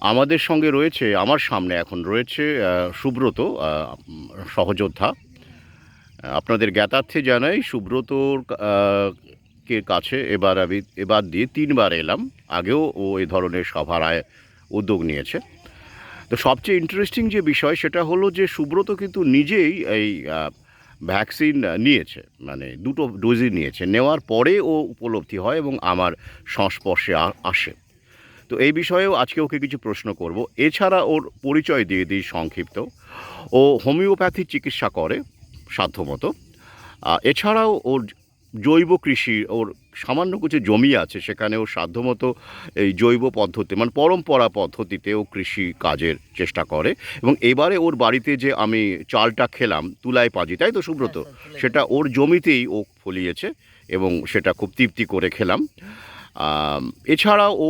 আমাদের সঙ্গে রয়েছে, আমার সামনে এখন রয়েছে সুব্রত, সহযোদ্ধা। আপনাদের জ্ঞাতার্থে জানাই, সুব্রতর কে কাছে এবার দিয়ে 3বার এলাম। আগেও ও এই ধরনের সভার উদ্যোগ নিয়েছে। তো সবচেয়ে ইন্টারেস্টিং যে বিষয় সেটা হলো যে সুব্রত কিন্তু নিজেই এই ভ্যাকসিন নিয়েছে, মানে 2টো ডোজই নিয়েছে। নেওয়ার পরে ও উপলব্ধি হয় এবং আমার সংস্পর্শে আসে। তো এই বিষয়েও আজকে ওকে কিছু প্রশ্ন করব। এছাড়া ওর পরিচয় দিয়ে দিই সংক্ষিপ্ত। ও হোমিওপ্যাথি চিকিৎসা করে সাধ্যমতো। এছাড়াও ওর জৈব কৃষি, ওর সামান্য কিছু জমি আছে, সেখানে ও সাধ্যমতো এই জৈব পদ্ধতি, মানে পরম্পরা পদ্ধতিতে ও কৃষি কাজের চেষ্টা করে। এবং এবারে ওর বাড়িতে যে আমি চালটা খেলাম তুলায় পাজি, তাই তো সুব্রত, সেটা ওর জমিতেই ও ফলিয়েছে এবং সেটা খুব তৃপ্তি করে খেলাম। এছাড়াও ও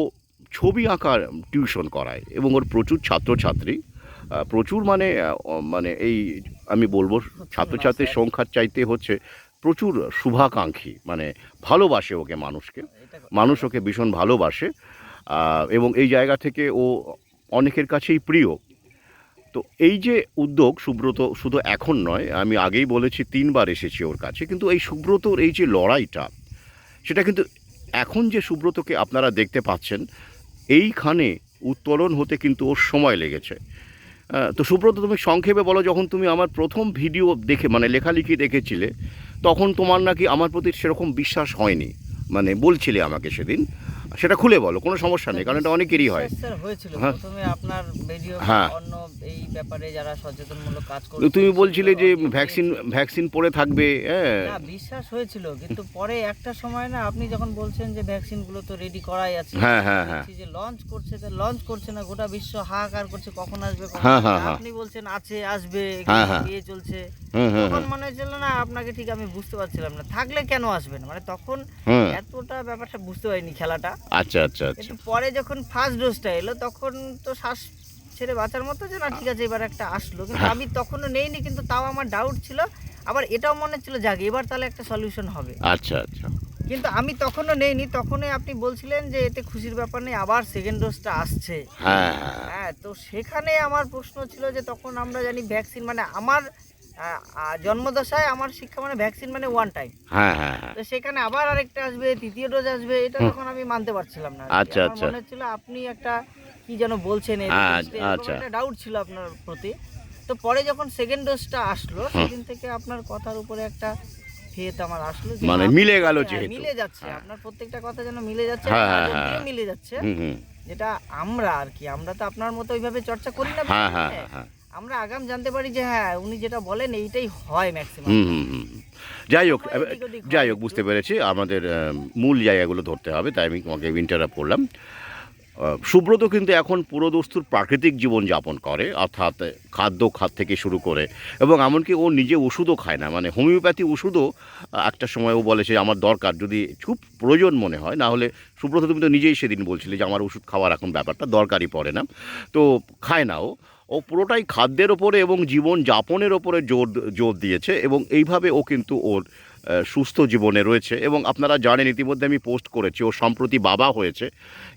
ছবি আঁকার টিউশন করায় এবং ওর প্রচুর ছাত্রছাত্রী, প্রচুর মানে মানে এই আমি বলবো ছাত্রছাত্রীর সংখ্যার চাইতে হচ্ছে প্রচুর শুভাকাঙ্ক্ষী, মানে ভালোবাসে ওকে, মানুষ ওকে ভীষণ ভালোবাসে। এবং এই জায়গা থেকে ও অনেকের কাছেই প্রিয়। তো এই যে উদ্যোগ সুব্রত শুধু এখন নয়, আমি আগেই বলেছি 3বার এসেছি ওর কাছে, কিন্তু এই সুব্রতর এই যে লড়াইটা, সেটা কিন্তু এখন যে সুব্রতকে আপনারা দেখতে পাচ্ছেন, এইখানে উত্তরণ হতে কিন্তু ওর সময় লেগেছে। তো সুব্রত, তুমি সংক্ষেপে বলো, যখন তুমি আমার প্রথম ভিডিও দেখে মানে লেখালেখি দেখেছিলে, তখন তোমার নাকি আমার প্রতি সেরকম বিশ্বাস হয়নি, মানে বলছিলে আমাকে সেদিন। সেটা খুলে বলো, কোনো সমস্যা নেই, কারণ এটা অনেকেরই হয়। স্যার হয়েছিল হ্যাঁ প্রথমে আপনার ভিডিও হ্যাঁ, অন্য এই ব্যাপারে যারা সচেতনমূলক কাজ করছে তুমি বলছিলে যে ভ্যাকসিন পরে থাকবে, হ্যাঁ। না, বিশ্বাস হয়েছিল, কিন্তু পরে একটা সময় না আপনি যখন বলছেন যে ভ্যাকসিনগুলো তো রেডি করাই আছে, হ্যাঁ হ্যাঁ হ্যাঁ, যে লঞ্চ করছে না, গোটা বিশ্ব হাহাকার করছে কখন আসবে হ্যাঁ হ্যাঁ হ্যাঁ, আপনি বলছেন আছে, আসবে, হ্যাঁ হ্যাঁ, দিয়ে চলছে। হুম হুম তখন হুম মনে হচ্ছিল না আপনাকে, ঠিক আমি বুঝতে পারছিলাম না থাকলে কেন আসবে না, মানে তখন হুম, এতটা ব্যাপারটা বুঝতে পারিনি খেলাটা। আচ্ছা আচ্ছা আচ্ছা, একটু পরে যখন ফার্স্ট ডোজটা এলো তখন তো শ্বাস ছেড়ে বাঁচার মতো যে না ঠিক আছে এবার একটা আসলো, কিন্তু আমি তখনও নেইনি, কিন্তু তাও আমার ডাউট ছিল। আবার এটাও মনে ছিল যাক এবার তাহলে একটা সলিউশন হবে, আচ্ছা আচ্ছা, কিন্তু আমি তখনও নেইনি। তখনই আপনি বলছিলেন যে এতে খুশির ব্যাপার নেই, আবার সেকেন্ড ডোজটা আসছে। হ্যাঁ হ্যাঁ হ্যাঁ, তো সেখানে আমার প্রশ্ন ছিল যে তখন আমরা জানি ভ্যাকসিন মানে আমার জন্মদশায় আমার শিক্ষা মানে ভ্যাকসিন মানে ওয়ান টাইম। হ্যাঁ হ্যাঁ হ্যাঁ, তো সেখানে আবার আরেকটা আসবে, তৃতীয় ডোজ আসবে, এটা তখন আমি মানতে পারছিলাম না। আচ্ছা আমার আচ্ছা, মনে হচ্ছিল আপনি একটা কি যেন বলছেন, আচ্ছা, একটা ডাউট ছিল আপনার প্রতি। তো পরে যখন সেকেন্ড ডোজটা আসলো সেদিন থেকে আপনার কথার উপরে একটা ফেথ আমার আসলো, যে মানে আপনি- মিলে গেল হ্যাঁ, যেহেতু, মিলে যাচ্ছে, আপনার প্রত্যেকটা কথা যেন মিলে যাচ্ছে, হ্যাঁ কাজ হ্যাঁ অবধিও হ্যাঁ, মিলে যাচ্ছে। হুম হুম, যেটা আমরা আর কি, আমরা তো আপনার মতো ওইভাবে চর্চা করি না হ্যাঁ বিষয়টা হ্যাঁ নিয়ে। হ্যাঁ, আমরা আগাম জানতে পারি যে হ্যাঁ উনি যেটা বলেন এইটাই হয় ম্যাক্সিমাম। হুম হুম হুম, যাই হোক, এদিক ওদিক হয় যাই হোক, একটু। বুঝতে পেরেছি। আমাদের মূল জায়গাগুলো ধরতে হবে, তাই আমি তোমাকে ইন্টারাপ্ট করলাম। সুব্রত কিন্তু এখন পুরোদস্তুর প্রাকৃতিক জীবন যাপন করে, অর্থাৎ খাদ্য থেকে শুরু করে, এবং এমনকি ও নিজে ওষুধও খায় না, মানে হোমিওপ্যাথি ওষুধও একটা সময় ও বলেছে আমার দরকার, যদি খুব প্রয়োজন মনে হয়। না হলে সুব্রত, তুমি তো নিজেই সেদিন বলছিলে যে আমার ওষুধ খাওয়ার এখন ব্যাপারটা দরকারই পড়ে না, তো খায় না ও। ও পুরোটাই খাদ্যের ওপরে এবং জীবন যাপনের ওপরে জোর দিয়েছে, এবং এইভাবে ও কিন্তু ওর সুস্থ জীবনে রয়েছে। এবং আপনারা জানেন, ইতিমধ্যে আমি পোস্ট করেছি, ও সম্প্রতি বাবা হয়েছে,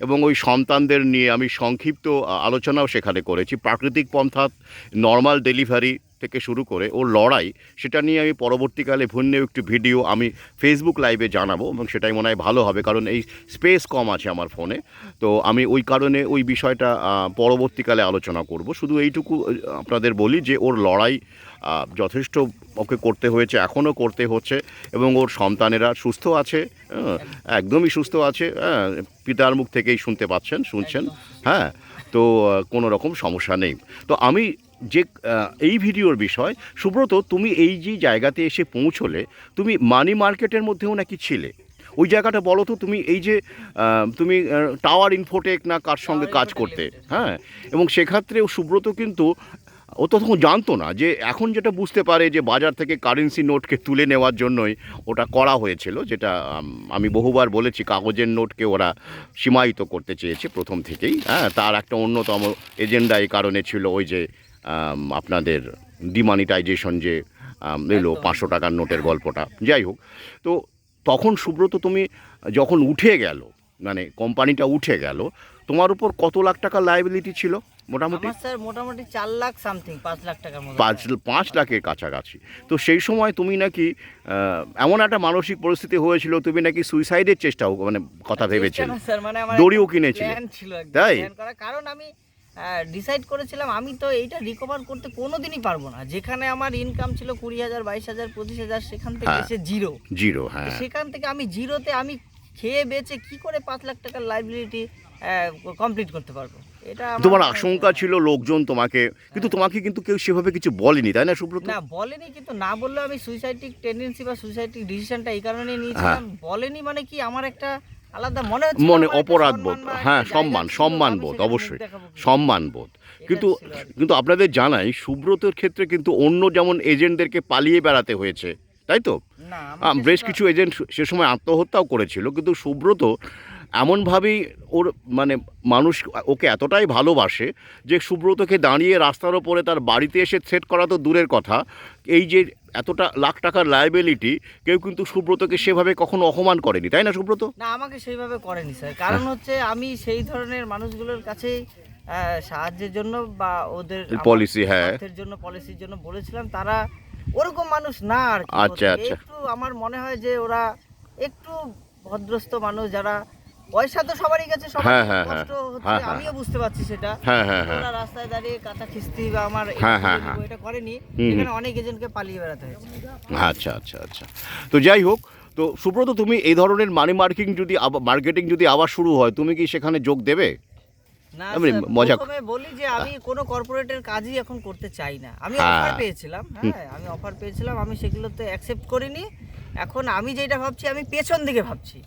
এবং ওই সন্তানদের নিয়ে আমি সংক্ষিপ্ত আলোচনাও সেখানে করেছি। প্রাকৃতিক পন্থা, নর্মাল ডেলিভারি থেকে শুরু করে ওর লড়াই, সেটা নিয়ে আমি পরবর্তীকালে ভিন্ন একটি ভিডিও আমি ফেসবুক লাইভে জানাবো, এবং সেটাই মনে হয় ভালো হবে, কারণ এই স্পেস কম আছে আমার ফোনে। তো আমি ওই কারণে ওই বিষয়টা পরবর্তীকালে আলোচনা করব। শুধু এইটুকু আপনাদের বলি যে ওর লড়াই যথেষ্ট ওকে করতে হয়েছে, এখনও করতে হচ্ছে, এবং ওর সন্তানেরা সুস্থ আছে, একদমই সুস্থ আছে, পিতার মুখ থেকেই শুনছেন, হ্যাঁ। তো কোনো রকম সমস্যা নেই। তো আমি যে এই ভিডিওর বিষয়, সুব্রত, তুমি এই যে জায়গাতে এসে পৌঁছলে, তুমি মানি মার্কেটের মধ্যেও নাকি ছিলে, ওই জায়গাটা বলো তো। তুমি এই যে তুমি টাওয়ার ইনফোটেক না কার সঙ্গে কাজ করতে, হ্যাঁ, এবং সেক্ষেত্রে সুব্রত কিন্তু, ও তো তখন জানতো না যে এখন যেটা বুঝতে পারে যে বাজার থেকে কারেন্সি নোটকে তুলে নেওয়ার জন্যই ওটা করা হয়েছিল, যেটা আমি বহুবার বলেছি, কাগজের নোটকে ওরা সীমায়িত করতে চেয়েছে প্রথম থেকেই, হ্যাঁ। তার একটা অন্যতম এজেন্ডা এই কারণে ছিল ওই যে আপনাদের ডিমানিটাইজেশন, যে এলো 500 টাকার নোটের গল্পটা, যাই হোক। তো তখন সুব্রত তুমি যখন উঠে গেল, মানে কোম্পানিটা উঠে গেল, তোমার উপর কত লাখ টাকা লায়াবিলিটি ছিল মোটামুটি? আমার স্যার মোটামুটি 4 লাখ সামথিং, 5 লাখ টাকার মতো। 5 লাখের কাছাকাছি। তো সেই সময় তুমি নাকি এমন একটা মানসিক পরিস্থিতি হয়েছিল, তুমি নাকি সুইসাইডের চেষ্টাও মানে কথা ভেবেছিলে, স্যার মানে আমার দড়িও কিনেছিলে, প্ল্যান ছিল একদম তাই? প্ল্যান করা, কারণ আমি ডিসাইড করেছিলাম আমি তো এইটা রিকভার করতে কোনোদিনই পারবো না। যেখানে আমার ইনকাম ছিল 20,000, 22,000, 25,000, সেখান থেকে হ্যাঁ। এসে জিরো। হ্যাঁ, সেখান থেকে আমি জিরোতে আমি খেয়ে বেচে কি করে 5 লাখ টাকার লাইবিলিটি কমপ্লিট করতে পারবো? এটা আমার তোমার আশঙ্কা ছিল লোকজন তোমাকে, কিন্তু তোমাকে কিন্তু কেউ সেভাবে কিছু বলেনি, তাই না সুব্রত? না বলেনি, কিন্তু না বললেও আমি সুইসাইডিক টেন্ডেন্সি বা সুইসাইডিক ডিসিশনটা এই কারণে নিয়েছিলাম। বলেনি মানে কি, আমার একটা আলাদা মনে হচ্ছে মনে অপরাধ বোধ, হ্যাঁ, সম্মান বোধ, অবশ্যই সম্মান বোধ। কিন্তু কিন্তু আপনাদের জানাই সুব্রতর ক্ষেত্রে কিন্তু অন্য যেমন এজেন্টদেরকে পালিয়ে বেড়াতে হয়েছে, তাই তো? বেশ কিছু এজেন্ট সে সময় আত্মহত্যাও করেছিল, কিন্তু সুব্রত এমনভাবেই ওর মানে মানুষ ওকে এতটাই ভালোবাসে যে সুব্রতকে দাঁড়িয়ে রাস্তার ওপরে তার বাড়িতে এসে থ্রেট করা তো দূরের কথা, এই যে এতটা লাখ টাকার লায়াবিলিটি, কেউ কিন্তু সুব্রতকে সেভাবে কখনো অপমান করেনি, তাই না সুব্রত? না, আমাকে সেইভাবে করেনি স্যার। কারণ হচ্ছে আমি সেই ধরনের মানুষগুলোর কাছেই সাহায্যের জন্য বা ওদের পলিসি, হ্যাঁ, জন্য পলিসির জন্য বলেছিলাম। তারা ওরকম মানুষ না আর কি। আচ্ছা আচ্ছা, একটু আমার মনে হয় যে ওরা একটু ভদ্রস্থ মানুষ, যারা পয়সা তো সবারই কাছে সবার হ্যাঁ, হ্যাঁ, কষ্ট হচ্ছে, হ্যাঁ, হ্যাঁ, আমিও বুঝতে পারছি সেটা। হ্যাঁ হ্যাঁ হ্যাঁ, ওরা রাস্তায় দাঁড়িয়ে কাঁচা খিস্তি বা আমার হ্যাঁ, হ্যাঁ, হ্যাঁ, এটা করেনি। হুম, এখানে অনেক এজেন্টকে পালিয়ে বেড়াতে হয়েছে। আচ্ছা আচ্ছা আচ্ছা। তো যাই হোক, তো সুব্রত তুমি এই ধরনের মানি মার্কেটিং যদি আবার শুরু হয়, তুমি কি সেখানে যোগ দেবে? না আমি স্যার, মজা- প্রথমে বলি যে আমি কোনো কর্পোরেটের কাজই এখন করতে চাই না। আমি হ্যাঁ। অফার পেয়েছিলাম, হ্যাঁ আমি অফার পেয়েছিলাম, আমি সেগুলোতে অ্যাকসেপ্ট করিনি। এখন আমি যেটা ভাবছি, আমি পেছন দিকে ভাবছি,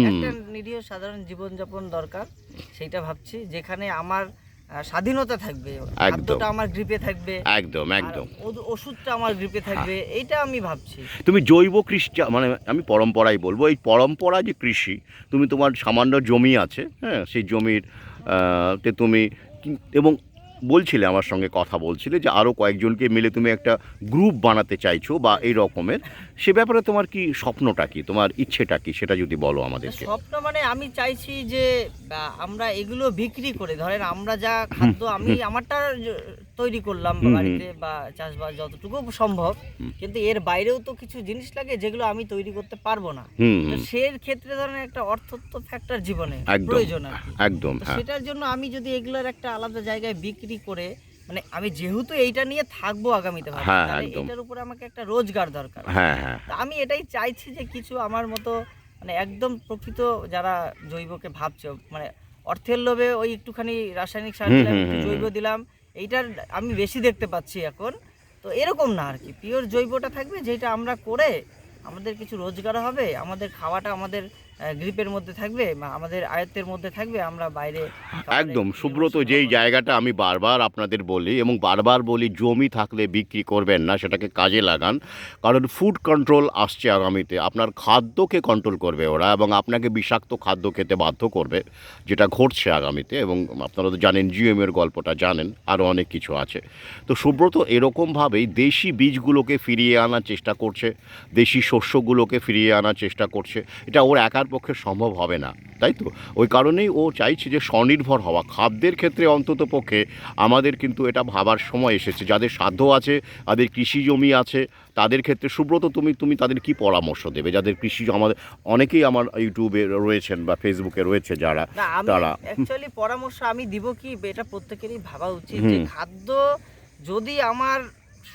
একটা নিরীহ সাধারণ জীবনযাপন দরকার, সেইটা ভাবছি, যেখানে আমার স্বাধীনতা থাকবে, খাদ্যটা আমার গ্রিপে থাকবে, একদম একদম, ওষুধটা আমার গ্রিপে থাকবে, এইটা আমি ভাবছি। তুমি জৈব কৃষি মানে আমি পরম্পরাই বলবো, এই পরম্পরা যে কৃষি, তুমি তোমার সামান্য জমি আছে, হ্যাঁ, সেই জমির তে তুমি এবং বলছিলে আমার সঙ্গে কথা বলছিলে যে আরও কয়েকজনকে মিলে তুমি একটা গ্রুপ বানাতে চাইছো বা এই রকমের, সে ব্যাপারে তোমার কি স্বপ্নটা কি, তোমার ইচ্ছেটা কি, সেটা যদি বলো আমাদেরকে। স্বপ্ন মানে আমি চাইছি যে আমরা এগুলো বিক্রি করে, ধরেন আমরা যা খাদ্য আমি আমারটা তৈরি করলাম বাড়িতে বা চাষবাস যতটুকু সম্ভব, কিন্তু এর বাইরেও তো কিছু জিনিস লাগে যেগুলো আমি তৈরি করতে পারবো না। তো সেই ক্ষেত্রে ধরেন একটা অর্থ তো ফ্যাক্টর জীবনে প্রয়োজন আর কি। একদম, সেটার জন্য আমি যদি এগুলোর একটা আলাদা জায়গায় বিক্রি করে, মানে আমি যেহেতু এইটা নিয়ে থাকবো আগামীতে, তাহলে এটার উপরে আমাকে একটা রোজগার দরকার। আমি এটাই চাইছি যে কিছু আমার মতো মানে একদম প্রকৃত যারা জৈবকে ভাবছে, মানে অর্থের লোভে ওই একটুখানি রাসায়নিক সার দিলাম, একটু জৈব দিলাম, এইটার আমি বেশি দেখতে পাচ্ছি এখন। তো এরকম না আর কি, পিওর জৈবটা থাকবে, যেটা আমরা করে আমাদের কিছু রোজগার হবে, আমাদের খাওয়াটা আমাদের গ্রিপের মধ্যে থাকবে, আমাদের আয়ত্তের মধ্যে থাকবে, আমরা বাইরে একদম। সুব্রত, যেই জায়গাটা আমি বারবার আপনাদের বলি এবং বারবার বলি, জমি থাকলে বিক্রি করবেন না, সেটাকে কাজে লাগান, কারণ ফুড কন্ট্রোল আসছে আগামীতে, আপনার খাদ্যকে কন্ট্রোল করবে ওরা এবং আপনাকে বিষাক্ত খাদ্য খেতে বাধ্য করবে, যেটা ঘটছে আগামীতে। এবং আপনারা তো জানেন, জিএমের গল্পটা জানেন, আরও অনেক কিছু আছে। তো সুব্রত এরকমভাবেই দেশি বীজগুলোকে ফিরিয়ে আনার চেষ্টা করছে, দেশি শস্যগুলোকে ফিরিয়ে আনার চেষ্টা করছে। এটা ওর একার পক্ষে সম্ভব হবে না, তাই তো? ওই কারণেই ও চাইছে যে স্বনির্ভর হওয়া খাদ্যের ক্ষেত্রে অন্তত পক্ষে। আমাদের কিন্তু এটা ভাবার সময় এসেছে, যাদের সাধ্য আছে, যাদের কৃষি জমি আছে, তাদের ক্ষেত্রে সুব্রত তুমি তাদের কি পরামর্শ দেবে, যাদের কৃষি, আমাদের অনেকেই আমার ইউটিউবে রয়েছেন বা ফেসবুকে রয়েছে যারা, তারা অ্যাকচুয়ালি পরামর্শ আমি দিব কি, এটা প্রত্যেকেরই ভাবা উচিত যে খাদ্য যদি আমার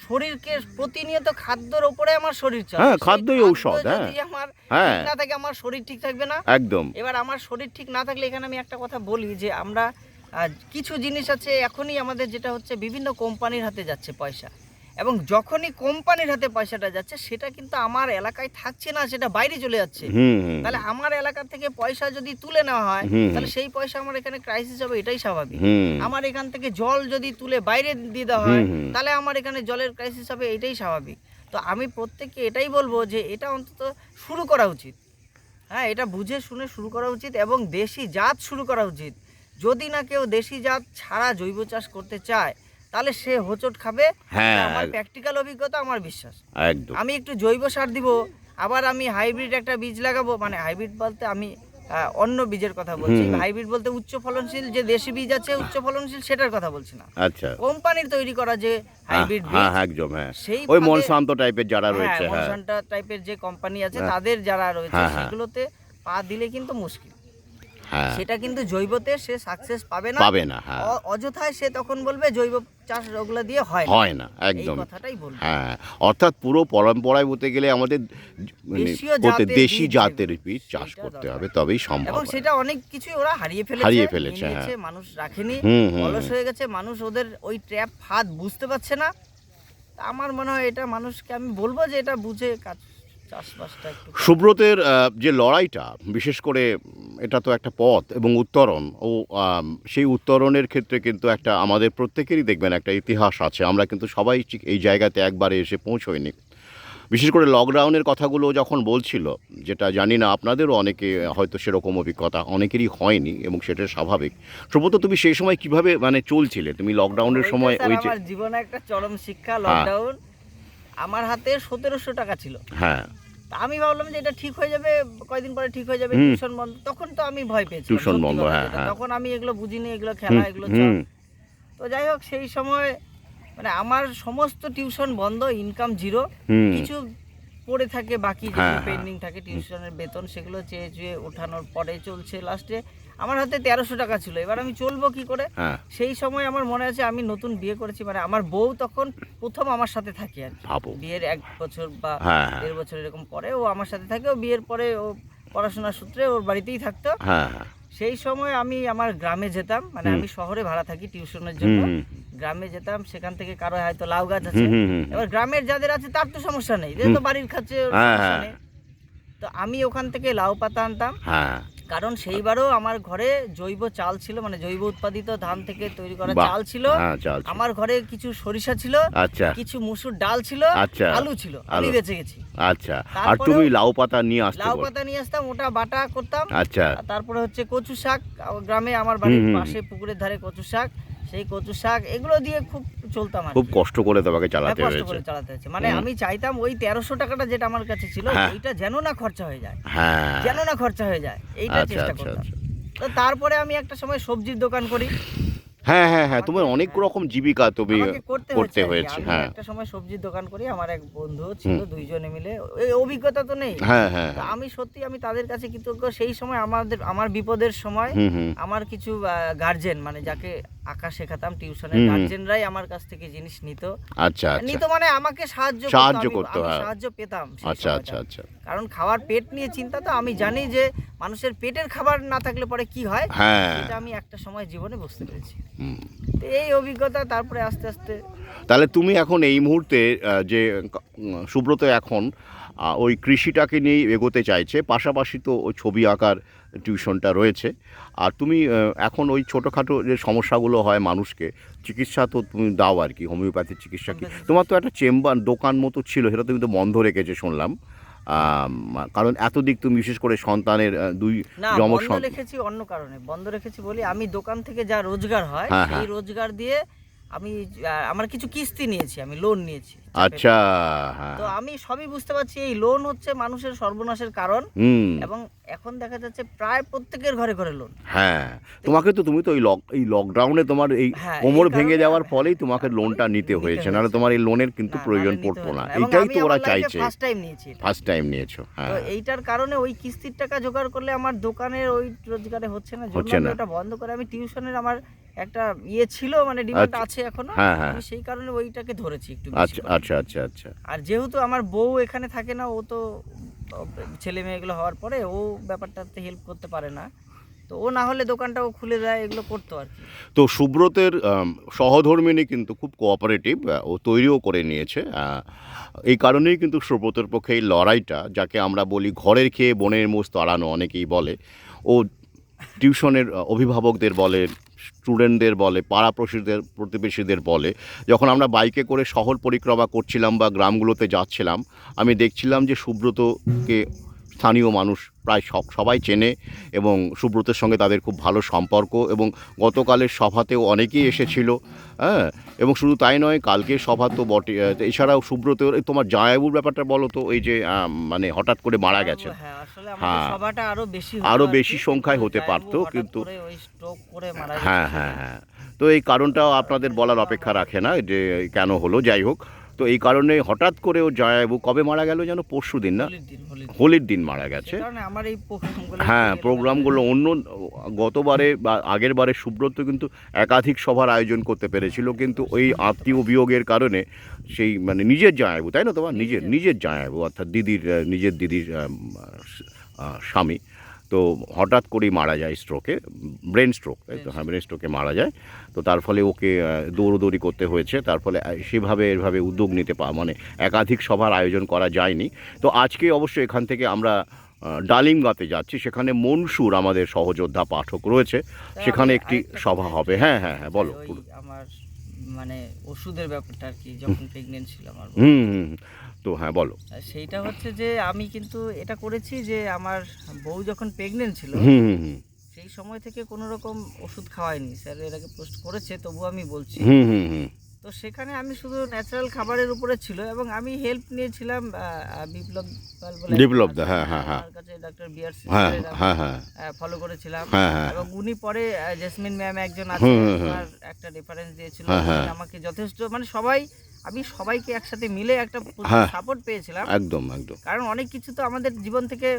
শরীরকে প্রতিনিয়ত খাদ্যের উপরে আমার শরীর চলে, হ্যাঁ, খাদ্যই ঔষধ, যদি আমার ঠিক না থাকে আমার শরীর ঠিক থাকবে না, একদম। এবার আমার শরীর ঠিক না থাকলে, এখানে আমি একটা কথা বলি যে আমরা কিছু জিনিস আছে এখনই আমাদের, যেটা হচ্ছে বিভিন্ন কোম্পানির হাতে যাচ্ছে পয়সা, এবং যখনই কোম্পানির হাতে পয়সাটা যাচ্ছে, সেটা কিন্তু আমার এলাকায় থাকছে না, সেটা বাইরে চলে যাচ্ছে। তাহলে আমার এলাকা থেকে পয়সা যদি তুলে নেওয়া হয়, তাহলে সেই পয়সা আমার এখানে ক্রাইসিস হবে, এটাই স্বাভাবিক। আমার এখান থেকে জল যদি তুলে বাইরে দিয়ে দেওয়া হয়, তাহলে আমার এখানে জলের ক্রাইসিস হবে, এটাই স্বাভাবিক। তো আমি প্রত্যেককে এটাই বলবো যে এটা অন্তত শুরু করা উচিত, হ্যাঁ, এটা বুঝে শুনে শুরু করা উচিত, এবং দেশি জাত শুরু করা উচিত। যদি না কেউ দেশি জাত ছাড়া জৈব চাষ করতে চায়, তাহলে সে হোঁচট খাবে। আমার প্র্যাকটিক্যাল অভিজ্ঞতা, আমার বিশ্বাস। একদম। আমি একটু জৈব সার দিব, আবার আমি হাইব্রিড একটা বীজ লাগাবো, মানে হাইব্রিড বলতে আমি অন্য বীজের কথা বলছি। হুম। হাইব্রিড বলতে উচ্চ ফলনশীল যে দেশি বীজ আছে উচ্চ ফলনশীল সেটার কথা বলছি না, আচ্ছা, কোম্পানির তৈরি করা যে হাইব্রিড হ্যাঁ বীজ একদম, হ্যাঁ সেই ওই ভাবে- মনসান্ত টাইপের যারা রয়েছে, হ্যাঁ মনসান্টা টাইপের যে কোম্পানি আছে হ্যাঁ। তাদের যারা রয়েছে হ্যাঁ, হ্যাঁ। সেগুলোতে পা দিলে কিন্তু মুশকিল। হ্যাঁ সেটা কিন্তু জৈবতে সে সাকসেস পাবে না, পাবে না, হ্যাঁ অযথায় সে তখন বলবে জৈব চাষ ওগুলো দিয়ে হয় না। হয় না এই একদম, কথাটাই বলবো। হ্যাঁ অর্থাৎ পুরো পরম্পরায় বলতে গেলে আমাদের মানে দেশীয় প্রত্যেক জাতের দেশি বীজ জাতের যেগুলো, বীজ চাষ সেইটা করতে দরকার। হবে, তবেই সম্ভব এবং হয়। সেটা অনেক কিছুই ওরা হারিয়ে হারিয়ে ফেলেছে, ফেলেছে, নিয়ে নিয়েছে, মানুষ রাখেনি, হুম, হুম, অলস হুম। হয়ে গেছে, মানুষ ওদের ওই ট্র্যাপ ফাঁদ বুঝতে পারছে না। তা আমার মনে হয় এটা মানুষকে আমি বলবো যে এটা বুঝে কাজ চাষবাসটা একটু করা। সুব্রতের যে লড়াইটা, বিশেষ করে এটা তো একটা পথ এবং উত্তরণ, ও সেই উত্তরণের ক্ষেত্রে কিন্তু একটা আমাদের প্রত্যেকেরই দেখবেন একটা ইতিহাস আছে। আমরা কিন্তু সবাই ঠিক এই জায়গাতে একবারে এসে পৌঁছইনি। বিশেষ করে লকডাউনের কথাগুলো যখন বলছিল, যেটা জানি না আপনাদেরও অনেকে হয়তো সেরকম অভিজ্ঞতা অনেকেরই হয়নি এবং সেটা স্বাভাবিক। সুব্রত, তুমি সেই সময় কিভাবে মানে চলছিলে? তুমি লকডাউনের ওইটা সময় স্যার ওই যে আমার জীবনে একটা চরম শিক্ষা, লকডাউন। আমার হাতে 1700 টাকা ছিল। হ্যাঁ তা আমি ভাবলাম যে এটা ঠিক হয়ে যাবে, কয়দিন পরে ঠিক হয়ে যাবে, হুম। টিউশন বন্ধ। তখন তো আমি ভয় পেয়েছিলাম, টিউশন সত্যি বন্ধ, কথা হ্যাঁ, যেটা। হ্যাঁ। তখন আমি এগুলো বুঝিনি, এগুলো খেলা, এগুলো চাপ। হুম তো যাই হোক সেই সময় মানে আমার সমস্ত টিউশন বন্ধ, ইনকাম জিরো, হুম কিছু পড়ে থাকে বাকি হ্যাঁ, যেগুলো হ্যাঁ। পেন্ডিং থাকে টিউশনের বেতন, সেগুলো চেয়ে চেয়ে ওঠানোর পরে চলছে। লাস্টে আমার হাতে 1300 টাকা ছিল, এবার আমি চলবো কি করে? হ্যাঁ সেই সময় আমার মনে আছে আমি নতুন বিয়ে করেছি, মানে আমার বউ তখন প্রথম আমার সাথে থাকে আর কি। ভাবো, বিয়ের 1 বছর বা হ্যাঁ হ্যাঁ 1.5 বছর এরকম পরে ও আমার সাথে থাকে। ও বিয়ের পরে ও পড়াশোনার সূত্রে ওর বাড়িতেই থাকতো। হ্যাঁ হ্যাঁ সেই সময় আমি আমার গ্রামে যেতাম, মানে হুম। আমি শহরে ভাড়া থাকি টিউশনের হুম জন্য, হুম গ্রামে যেতাম। সেখান থেকে কারো হয়তো লাউ গাছ আছে, হুম হুম হুম এবার গ্রামের যাদের আছে তার তো সমস্যা নেই, যেহেতু বাড়ির কাছে ওর হ্যাঁ, সমস্যা হ্যাঁ। নেই। তো আমি ওখান থেকে লাউ পাতা আনতাম, হ্যাঁ কারণ সেইবারও আমার ঘরে জৈব চাল ছিল, মানে জৈব উৎপাদিত ধান থেকে তৈরি করা বাহ, চাল ছিল। হ্যাঁ চাল ছিল। আমার ঘরে কিছু সরিষা ছিল, আচ্ছা কিছু মুসুর ডাল ছিল, আচ্ছা, আলু ছিল, আমি আলু। বেঁচে গেছি। আচ্ছা, আর তারপরেও তুমি লাউ পাতা নিয়ে আসতে লাউ বল। পাতা নিয়ে আসতাম, ওটা বাটা করতাম। আচ্ছা আর তারপরে হচ্ছে কচু শাক, গ্রামে আমার বাড়ির হুম, হুম। পাশে পুকুরের ধারে কচু শাক, সেই কচু শাক এগুলো দিয়ে খুব চলতাম আর খুব কি। কষ্ট করে তোমাকে হ্যাঁ, চালাতে কষ্ট হয়েছে। করে চালাতে হচ্ছে, মানে হুম। আমি চাইতাম ওই 1300 টাকাটা যেটা আমার কাছে ছিল হ্যাঁ। ওইটা যেন না খরচা হয়ে যায়, হ্যাঁ যেন না খরচা হয়ে যায়, এইটা আচ্ছা চেষ্টা আচ্ছা করতাম। আচ্ছা। তো তারপরে আমি একটা সময় সবজির দোকান করি। হ্যাঁ হ্যাঁ হ্যাঁ, তোমার আমাকে- অনেক রকম জীবিকা তুমি আমাকে করতে করতে আর কি। হয়েছে, আমি হ্যাঁ একটা সময় সবজির দোকান করি, আমার এক বন্ধু ছিল, দুইজনে মিলে, এই অভিজ্ঞতা তো নেই। হ্যাঁ হ্যাঁ তো আমি সত্যি আমি তাদের কাছে কৃতজ্ঞ। সেই সময় আমার বিপদের সময় হুম হুম আমার কিছু গার্জেন, মানে যাকে আঁকা শেখাতাম টিউশনের হুম। গার্জেনরাই আমার কাছ থেকে জিনিস নিত। আচ্ছা আচ্ছা নিত মানে আমাকে সাহায্য সাহায্য করতো, করতো, আমি হ্যাঁ। সাহায্য পেতাম সেই আচ্ছা সময়টা। আচ্ছা আচ্ছা কারণ খাওয়ার পেট নিয়ে চিন্তা, তো আমি জানি যে মানুষের পেটের খাবার না থাকলে পরে কি হয়, হ্যাঁ এটা আমি একটা সময় জীবনে বুঝতে পেরেছি। হুম। তো এই অভিজ্ঞতা তারপরে আস্তে আস্তে তাহলে তুমি এখন এই মুহূর্তে যে সুব্রত এখন ওই কৃষিটাকে নিয়ে এগোতে চাইছে, পাশাপাশি তো ওই ছবি আঁকার টিউশনটা রয়েছে, আর তুমি এখন ওই ছোটোখাটো যে সমস্যাগুলো হয় মানুষকে, চিকিৎসা তো তুমি দাও আর কি, হোমিওপ্যাথির চিকিৎসা কি? তোমার তো একটা চেম্বার দোকান মতো ছিল, সেটা তুমি তো বন্ধ রেখেছে শুনলাম, কারণ এত দিক তুমি বিশেষ করে সন্তানের দুই না যমজ বন্ধ রেখেছি অন্য কারণে। বন্ধ রেখেছি বলি, আমি দোকান থেকে যা রোজগার হয় হ্যাঁ, সেই হ্যাঁ। রোজগার দিয়ে আমি আমার কিছু কিস্তি নিয়েছি, আমি লোন নিয়েছি। আচ্ছা হ্যাঁ তো আমি সবই বুঝতে পারছি এই লোন হচ্ছে মানুষের সর্বনাশের কারণ, হুম এবং এখন দেখা যাচ্ছে প্রায় প্রত্যেকের ঘরে ঘরে লোন। হ্যাঁ, তোমাকে তো তুমি তো এই লকডাউনে তোমার এই হ্যাঁ, কোমর এই ভেঙে কারণে যাওয়ার ফলেই তোমাকে লোনটা নিতে হয়েছে, নাহলে তোমার এই লোনের কিন্তু প্রয়োজন পড়তো না। এইটাই তো ওরা চাইছে, ফার্স্ট টাইম নিয়েছি এটা। ফার্স্ট টাইম নিয়েছো, হ্যাঁ তো এইটার কারণে ওই কিস্তির টাকা জোগাড় করলে আমার দোকানের ওই রোজগারে হচ্ছে না, জন্য হচ্ছে আমি না। ওটা বন্ধ করে আমি টিউশনের আমার একটা ছিল, মানে ডিমান্ড আচ্ছা। আছে এখনো। হ্যাঁ, হ্যাঁ। আমি সেই কারণে ওইটাকে ধরেছি একটু বেশি আচ্ছা করে। আচ্ছা আচ্ছা আচ্ছা আর যেহেতু আমার বউ এখানে থাকে না, ও তো ছেলে মেয়েগুলো হওয়ার পরে ও ব্যাপারটাতে হেল্প করতে পারে না, তো ও না হলে দোকানটাও খুলে দেয়, এগুলো করতো আর কি। তো সুব্রতের সহধর্মিণী কিন্তু খুব কোঅপারেটিভ, ও তৈরিও করে নিয়েছে, এই কারণেই কিন্তু সুব্রতের পক্ষে এই লড়াইটা, যাকে আমরা বলি ঘরের খেয়ে বনের মোষ তাড়ানো অনেকেই বলে, ও টিউশনের অভিভাবকদের বলে, স্টুডেন্টদের বলে, পাড়া প্রতিবেশীদের বলে। যখন আমরা বাইকে করে শহর পরিক্রমা করছিলাম বা গ্রামগুলোতে যাচ্ছিলাম, আমি দেখছিলাম যে সুব্রতকে স্থানীয় মানুষ প্রায় সবাই চেনে এবং সুব্রতের সঙ্গে তাদের খুব ভালো সম্পর্ক, এবং গতকালের সভাতেও অনেকেই এসেছিল। হ্যাঁ, এবং শুধু তাই নয়, কালকের সভা তো বটে, এছাড়াও সুব্রতের তোমার জামাইবাবুর ব্যাপারটা বলো তো, এই যে মানে হঠাৎ করে মারা গেছে। হ্যাঁ, আসলে আমাদের হ্যাঁ, সভাটা বেশি আরও হতো বেশি সংখ্যায় হতে পারতো, কিন্তু ওই স্ট্রোক করে মারা হ্যাঁ হ্যাঁ হ্যাঁ, তো এই কারণটাও আপনাদের বলার অপেক্ষা রাখে না যে কেন হলো, যাই হোক। তো এই কারণে হঠাৎ করে ও জামাইবাবু কবে মারা গেল যেন, পরশু দিন না, হোলির দিন মারা গেছে। আমার এই হ্যাঁ, প্রোগ্রামগুলো অন্য গতবারে বা আগের বারে সুব্রত কিন্তু একাধিক সভার আয়োজন করতে পেরেছিল, কিন্তু ওই আত্মীয় বিয়োগের কারণে সেই মানে নিজের জামাইবাবু, তাই না তোমার নিজের জামাইবাবু অর্থাৎ নিজের দিদির স্বামী, তো হঠাৎ করেই মারা যায় স্ট্রোকে, ব্রেন স্ট্রোক, তাই তো? হ্যাঁ, ব্রেন স্ট্রোকে মারা যায়। তো তার ফলে ওকে দৌড়দৌড়ি করতে হয়েছে, তার ফলে এভাবে উদ্যোগ নিতে মানে একাধিক সভার আয়োজন করা যায়নি। তো আজকে অবশ্যই এখান থেকে আমরা ডালিমগাঁতে যাচ্ছি, সেখানে মনসুর আমাদের সহযোদ্ধা পাঠক রয়েছে, সেখানে একটি সভা হবে। হ্যাঁ হ্যাঁ হ্যাঁ, বলো। আমার মানে ওষুধের ব্যাপারটা আর কি, যখন প্রেগনেন্ট ছিলাম আমার, তো হ্যাঁ বলো। সেইটা হচ্ছে যে আমি কিন্তু এটা করেছি যে আমার বউ যখন প্রেগনেন্ট ছিল সেই সময় থেকে কোনো রকম ওষুধ খাওয়াইনি। স্যার এর আগে পোস্ট করেছে, তবু আমি বলছি। তো সেখানে আমি শুধু ন্যাচারাল খাবারের উপরে ছিল, এবং আমি হেল্প নিয়েছিলাম বিপ্লব পাল বলে, হ্যাঁ হ্যাঁ হ্যাঁ, আমার কাছে ডক্টর বিআরসি ফলো করেছিলাম। এবং উনি পরে জেসমিন ম্যাম একজন আছে, ওনার একটা রেফারেন্স দিয়েছিল, আমাকে যথেষ্ট মানে আমি সবাইকে একসাথে মিলে একটা সাপোর্ট পেয়েছিলাম। একদম একদম, কারণ অনেক কিছু তো আমাদের জীবন থেকে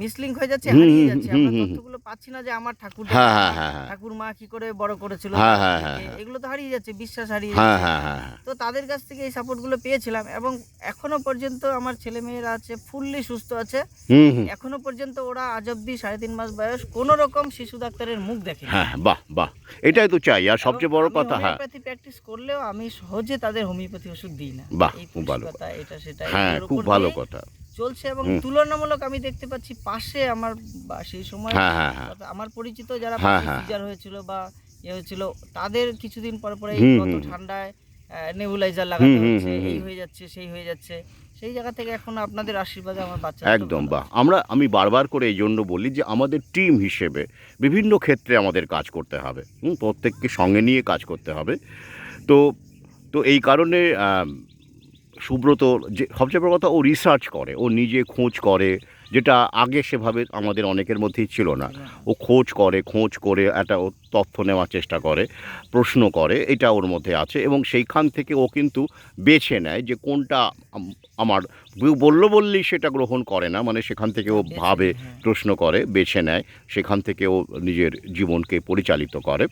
মিসলিং হয়ে যাচ্ছে, হারিয়ে যাচ্ছে, আমরা তথ্যগুলো পাচ্ছি না যে আমার ঠাকুর মা কি করে বড় করেছিল, এগুলো তো হারিয়ে যাচ্ছে, বিশ্বাস হারিয়ে যাচ্ছে। তো তাদের কাছ থেকে এই সাপোর্টগুলো পেয়েছিলাম, এবং এখনো পর্যন্ত আমার ছেলে মেয়েরা আছে, ফুললি সুস্থ আছে। এখনো পর্যন্ত ওরা আজ অব্দি 3.5 মাস বয়স কোনো রকম শিশু ডাক্তারের মুখ দেখে। হ্যাঁ, বাহ বাহ, এটাই তো চাই। আর সবচেয়ে বড় কথা, হ্যাঁ, হোমিওপ্যাথি প্র্যাকটিস করলেও আমি সহজে তাদের হোমিওপ্যাথি ওষুধ দিই না। বাহ, খুব ভালো কথা, এটা সেটা, হ্যাঁ, খুব ভালো কথা চলছে। এবং তুলনামূলক আমি দেখতে পাচ্ছি পাশে আমার সেই সময় আমার পরিচিত যারা সিজার হয়েছিল বা হয়েছিল, তাদের কিছুদিন পর পরে কত ঠান্ডায় নেবুলাইজার লাগাতে হচ্ছে, এই হয়ে যাচ্ছে সেই হয়ে যাচ্ছে। সেই জায়গা থেকে এখন আপনাদের আশীর্বাদে আমার বাচ্চা একদম বাহ। আমি বারবার করে এই জন্য বলি যে আমাদের টিম হিসেবে বিভিন্ন ক্ষেত্রে আমাদের কাজ করতে হবে, প্রত্যেককে সঙ্গে নিয়ে কাজ করতে হবে। তো এই কারণে সুব্রত যে সবচেয়ে বড় কথা, ও রিসার্চ করে, ও নিজে খোঁজ করে, যেটা আগে সেভাবে আমাদের অনেকের মধ্যেই ছিল না। ও খোঁজ করে একটা তথ্য নেওয়ার চেষ্টা করে, প্রশ্ন করে, এটা ওর মধ্যে আছে, এবং সেইখান থেকে ও কিন্তু বেছে নেয় যে কোনটা আমার বললেই সেটা গ্রহণ করে না, মানে সেখান থেকে ও ভাবে, প্রশ্ন করে, বেছে নেয়, সেখান থেকে ও নিজের জীবনকে পরিচালিত করে।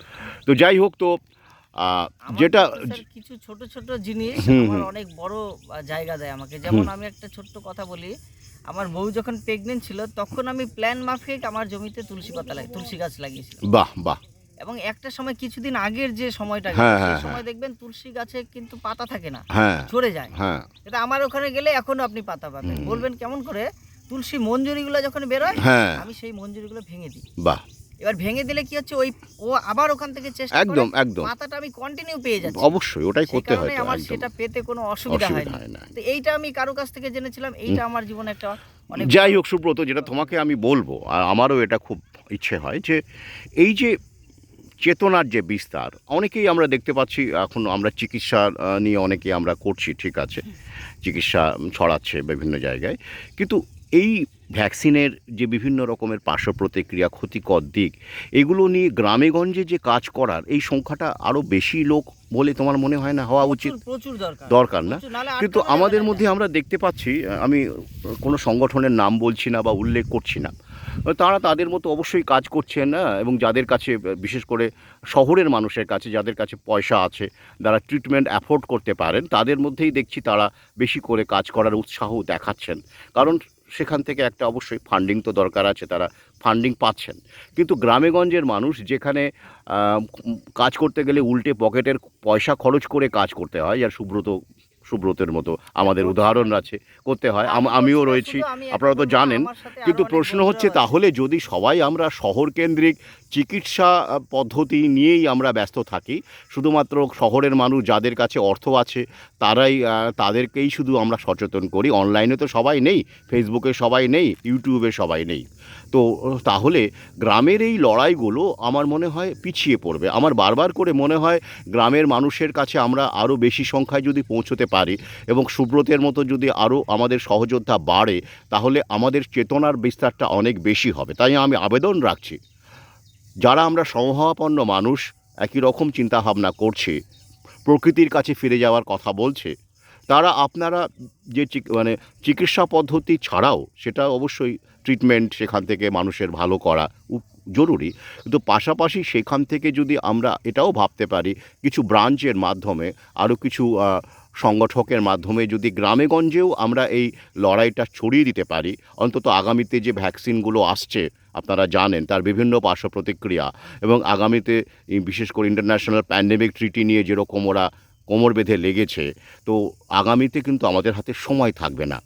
তো যাই হোক, তো যেটা কিছু ছোট ছোট জিনিস আমার অনেক বড় জায়গা দেয় আমাকে। যেমন আমি একটা ছোট্ট কথা বলি, আমার বউ যখন প্রেগনেন্ট ছিল তখন আমি প্ল্যান মাফিক আমার জমিতে তুলসী গাছ লাগিয়েছিলাম। বাহ বাহ। এবং একটা সময় কিছুদিন আগের যে সময়টা, সেই সময় দেখবেন তুলসী গাছে কিন্তু পাতা থাকে না, ঝরে যায়। এটা আমার ওখানে গেলে এখনো আপনি পাতা পাবেন। বলবেন কেমন করে? তুলসী মঞ্জুরিগুলো যখন বেরোয়, আমি সেই মঞ্জুরিগুলো ভেঙে দিই। বাহ। এবার ভেঙে দিলে কি হচ্ছে, ও আবার ওখান থেকে চেষ্টা করে, একদম পাতাটা আমি কন্টিনিউ পেয়ে যাচ্ছি। অবশ্যই ওটাই করতে হয়, আমার সেটা পেতে কোনো অসুবিধা হয় না। তো এইটা আমি কারো কাছ থেকে জেনেছিলাম, এইটা আমার জীবনে একটা অনেক। যাই হোক সুব্রত, যেটা তোমাকে আমি বলবো, আর আমারও এটা খুব ইচ্ছে হয় যে এই যে চেতনার যে বিস্তার, অনেকেই আমরা দেখতে পাচ্ছি, এখন আমরা চিকিৎসা নিয়ে অনেকেই আমরা করছি, ঠিক আছে, চিকিৎসা ছড়াচ্ছে বিভিন্ন জায়গায়, কিন্তু এই ভ্যাকসিনের যে বিভিন্ন রকমের পার্শ্ব প্রতিক্রিয়া, ক্ষতিকর দিক, এগুলো নিয়ে গ্রামে গঞ্জে যে কাজ করার এই সংখ্যাটা আরও বেশি লোক বলে তোমার মনে হয় না হওয়া উচিত? প্রচুর দরকার না? কিন্তু আমাদের মধ্যে আমরা দেখতে পাচ্ছি, আমি কোনো সংগঠনের নাম বলছি না বা উল্লেখ করছি না, তারা তাদের মতো অবশ্যই কাজ করছেন না, এবং যাদের কাছে, বিশেষ করে শহরের মানুষের কাছে, যাদের কাছে পয়সা আছে, যারা ট্রিটমেন্ট অ্যাফোর্ড করতে পারেন, তাদের মধ্যেই দেখছি তারা বেশি করে কাজ করার উৎসাহ দেখাচ্ছেন। কারণ সেখান থেকে একটা অবশ্যই ফান্ডিং তো দরকার আছে, তারা ফান্ডিং পাচ্ছেন। কিন্তু গ্রামেগঞ্জের মানুষ, যেখানে কাজ করতে গেলে উল্টে পকেটের পয়সা খরচ করে কাজ করতে হয়, আর সুব্রত সুব্রতের মতো আমাদের উদাহরণ আছে, করতে হয়। আমিও রয়েছি, আপনারা তো জানেন। কিন্তু প্রশ্ন হচ্ছে তাহলে যদি সবাই আমরা শহর কেন্দ্রিক চিকিৎসা পদ্ধতি নিয়েই আমরা ব্যস্ত থাকি, শুধুমাত্র শহরের মানুষ যাদের কাছে অর্থ আছে তাদেরকেই শুধু আমরা সচেতন করি, অনলাইনে তো সবাই নেই, ফেসবুকে সবাই নেই, ইউটিউবে সবাই নেই, তো তাহলে গ্রামের এই লড়াইগুলো আমার মনে হয় পিছিয়ে পড়বে। আমার বারবার করে মনে হয় গ্রামের মানুষের কাছে আমরা আরও বেশি সংখ্যায় যদি পৌঁছতে পারি এবং সুব্রতের মতো যদি আরও আমাদের সহযোদ্ধা বাড়ে, তাহলে আমাদের চেতনার বিস্তারটা অনেক বেশি হবে। তাই আমি আবেদন রাখছি, যারা আমরা সমভাবাপন্ন মানুষ, একই রকম চিন্তাভাবনা করছে, প্রকৃতির কাছে ফিরে যাওয়ার কথা বলছে, তারা আপনারা যে চিকিৎসা পদ্ধতি ছাড়াও, সেটা অবশ্যই ট্রিটমেন্ট সেখান থেকে মানুষের ভালো করা জরুরি, কিন্তু পাশাপাশি সেখান থেকে যদি আমরা এটাও ভাবতে পারি কিছু ব্রাঞ্চের মাধ্যমে, আরও কিছু সংগঠকের মাধ্যমে যদি গ্রামেগঞ্জেও আমরা এই লড়াইটা ছড়িয়ে দিতে পারি, অন্তত আগামীতে যে ভ্যাকসিনগুলো আসছে আপনারা জানেন তার বিভিন্ন পার্শ্ব প্রতিক্রিয়া, এবং আগামীতে বিশেষ করে ইন্টারন্যাশনাল প্যান্ডেমিক ট্রিটি নিয়ে যেরকম ওরা কোমর বেঁধে লেগেছে, তো আগামীতে কিন্তু আমাদের হাতে সময় থাকবে না।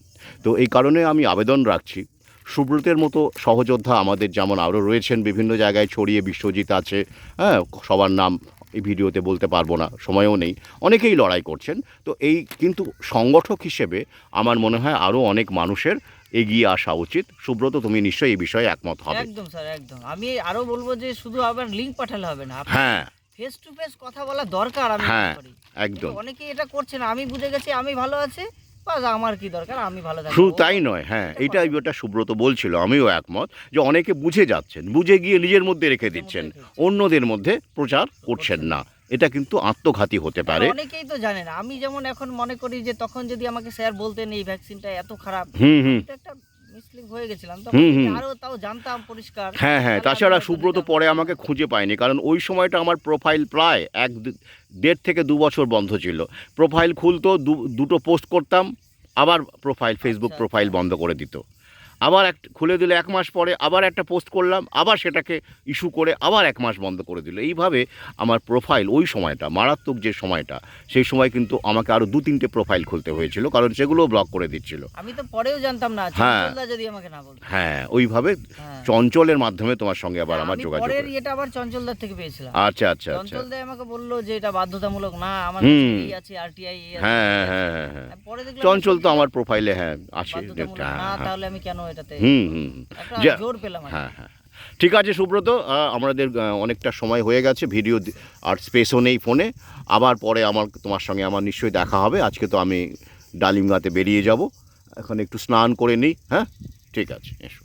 তো এই কারণে আমি আবেদন রাখছি, সুব্রতের মতো সহযোদ্ধা আমাদের যেমন আরও রয়েছেন বিভিন্ন জায়গায় ছড়িয়ে, বিশ্বজিৎ আছে, হ্যাঁ, সবার নাম এই ভিডিওতে বলতে পারবো না, সময়ও নেই, অনেকেই লড়াই করছেন। তো এই কিন্তু সংগঠক হিসেবে আমার মনে হয় আরও অনেক মানুষের এগিয়ে আসা উচিত। সুব্রত, তুমি নিশ্চয়ই এই বিষয়ে একমত হবে। একদম স্যার, একদম। আমি আরো বলবো যে শুধু আবার লিংক পাঠালে হবে না, হ্যাঁ, ফেস টু ফেস কথা বলা দরকার। আমি হ্যাঁ, মনে করি একদম। অনেকেই এটা করছে না। আমি বুঝে গেছি আমি ভালো আছি, বাস আমার কি দরকার, আমি ভালো থাকবো। শুধু তাই নয়, হ্যাঁ, এটা সুব্রত বলছিল, আমিও একমত, যে অনেকে বুঝে যাচ্ছেন, বুঝে গিয়ে নিজের মধ্যে রেখে দিচ্ছেন, অন্যদের মধ্যে প্রচার করছেন না। এটা কিন্তু আত্মঘাতী হতে পারে। অনেকেই তো জানে না। আমি যেমন এখন মনে করি যে তখন যদি আমাকে স্যার বলতেন এই ভ্যাকসিনটা এত খারাপ, এটা একটা মিসলিং হয়ে গেছিলাম, তখন আরো তাও জানতাম পরিষ্কার। হ্যাঁ, হ্যাঁ, তাছাড়া সুব্রত পরে আমাকে খুঁজে পায়নি, কারণ ওই সময়টা আমার প্রোফাইল প্রায় 1.5 থেকে 2 বছর বন্ধ ছিল। প্রোফাইল খুলতো, দুটো পোস্ট করতাম, আবার ফেসবুক প্রোফাইল বন্ধ করে দিত, আবার খুলে দিলে 1 মাস পরে আবার একটা পোস্ট করলাম, আবার সেটাকে ইস্যু করে আবার 1 মাস বন্ধ করে দিল। এইভাবে আমার প্রোফাইল, ওই সময়টা মারাত্মক যে সময়টা, সেই সময় কিন্তু আমাকে আরও 2-3টে প্রোফাইল খুলতে হয়েছিল, কারণ সেগুলোও ব্লক করে দিচ্ছিল। আমি তো পরেও জানতাম না, হ্যাঁ, চঞ্চলদা যদি আমাকে না বলতো। হ্যাঁ, ওইভাবে চঞ্চলের মাধ্যমে তোমার সঙ্গে আবার আমার যোগাযোগ। পরের এটা আবার চঞ্চলদার থেকে পেয়েছিলাম। আচ্ছা, আচ্ছা, আচ্ছা। চঞ্চলদা আমাকে বললো যে এটা বাধ্যতামূলক না, আমার এই আছে আরটিআই। হ্যাঁ, হ্যাঁ, হ্যাঁ, পরে দেখলাম চঞ্চল তো আমার প্রোফাইলে, হ্যাঁ, আছে। না, তাহলে আমি কেন এটাতে জোর পেলাম? হ্যাঁ, হ্যাঁ, ঠিক আছে সুব্রত, আমাদের অনেকটা সময় হয়ে গেছে, ভিডিও আর স্পেসও নেই ফোনে। আবার পরে তোমার সঙ্গে আমার নিশ্চয়ই দেখা হবে। আজকে তো আমি ডালিম গাতে বেরিয়ে যাব, এখন একটু স্নান করে নিই। হ্যাঁ, ঠিক আছে, এসো।